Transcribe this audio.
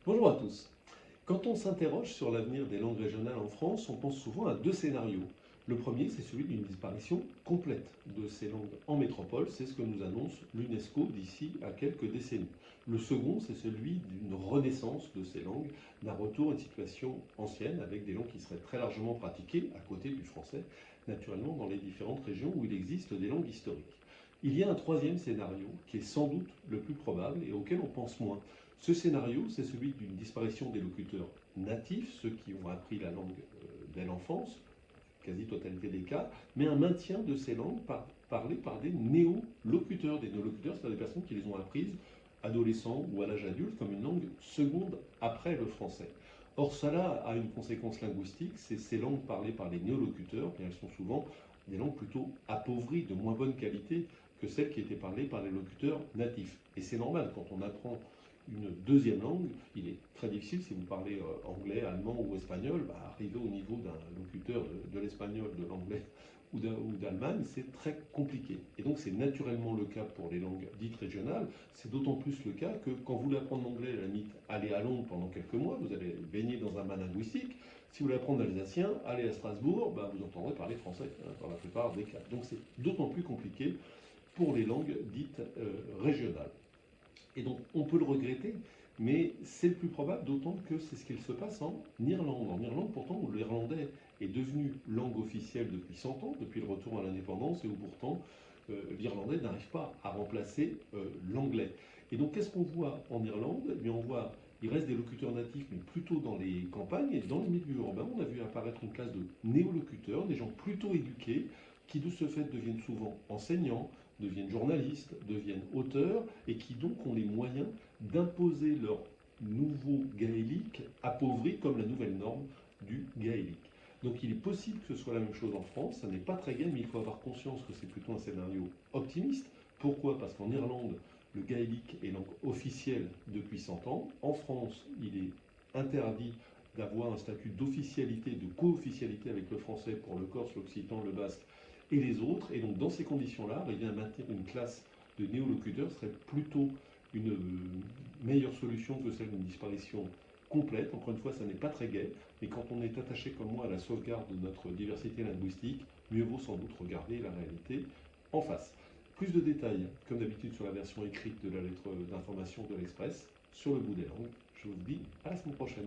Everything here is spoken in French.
Bonjour à tous. Quand on s'interroge sur l'avenir des langues régionales en France, on pense souvent à deux scénarios. Le premier, c'est celui d'une disparition complète de ces langues en métropole, c'est ce que nous annonce l'UNESCO d'ici à quelques décennies. Le second, c'est celui d'une renaissance de ces langues, d'un retour à une situation ancienne avec des langues qui seraient très largement pratiquées, à côté du français, naturellement dans les différentes régions où il existe des langues historiques. Il y a un troisième scénario qui est sans doute le plus probable et auquel on pense moins. Ce scénario, c'est celui d'une disparition des locuteurs natifs, ceux qui ont appris la langue dès l'enfance, quasi-totalité des cas, mais un maintien de ces langues parlées par des néo-locuteurs. Des néo-locuteurs, c'est-à-dire des personnes qui les ont apprises adolescents ou à l'âge adulte comme une langue seconde après le français. Or, cela a une conséquence linguistique, c'est ces langues parlées par les néolocuteurs, bien elles sont souvent des langues plutôt appauvries, de moins bonne qualité que celles qui étaient parlées par les locuteurs natifs. Et c'est normal, quand on apprend une deuxième langue, il est très difficile, si vous parlez anglais, allemand ou espagnol, arriver au niveau d'un locuteur de l'espagnol, de l'anglais ou d'Allemagne, c'est très compliqué. Et donc c'est naturellement le cas pour les langues dites régionales. C'est d'autant plus le cas que quand vous voulez apprendre l'anglais, à la limite, allez à Londres pendant quelques mois, vous allez baigner dans un bain linguistique. Si vous voulez apprendre l'alsacien, allez à Strasbourg, vous entendrez parler français dans la plupart des cas. Donc c'est d'autant plus compliqué pour les langues dites régionales. Et donc on peut le regretter, mais c'est le plus probable, d'autant que c'est ce qu'il se passe en Irlande. En Irlande, pourtant, où l'irlandais est devenu langue officielle depuis 100 ans, depuis le retour à l'indépendance, et où pourtant l'irlandais n'arrive pas à remplacer l'anglais. Et donc qu'est-ce qu'on voit en Irlande? Eh bien, on voit, il reste des locuteurs natifs, mais plutôt dans les campagnes et dans les milieux urbains. On a vu apparaître une classe de néolocuteurs, des gens plutôt éduqués, qui de ce fait deviennent souvent enseignants, deviennent journalistes, deviennent auteurs, et qui donc ont les moyens d'imposer leur nouveau gaélique appauvri comme la nouvelle norme du gaélique. Donc il est possible que ce soit la même chose en France, ça n'est pas très gai, mais il faut avoir conscience que c'est plutôt un scénario optimiste. Pourquoi? Parce qu'en Irlande, le gaélique est langue officielle depuis 100 ans. En France, il est interdit d'avoir un statut d'officialité, de co-officialité avec le français pour le corse, l'occitan, le basque et les autres. Et donc dans ces conditions-là, arriver à maintenir une classe de néolocuteurs serait plutôt une meilleure solution que celle d'une disparition complète. Encore une fois, ça n'est pas très gai, mais quand on est attaché comme moi à la sauvegarde de notre diversité linguistique, mieux vaut sans doute regarder la réalité en face. Plus de détails, comme d'habitude, sur la version écrite de la lettre d'information de l'Express, sur le bout des langues. Je vous dis à la semaine prochaine.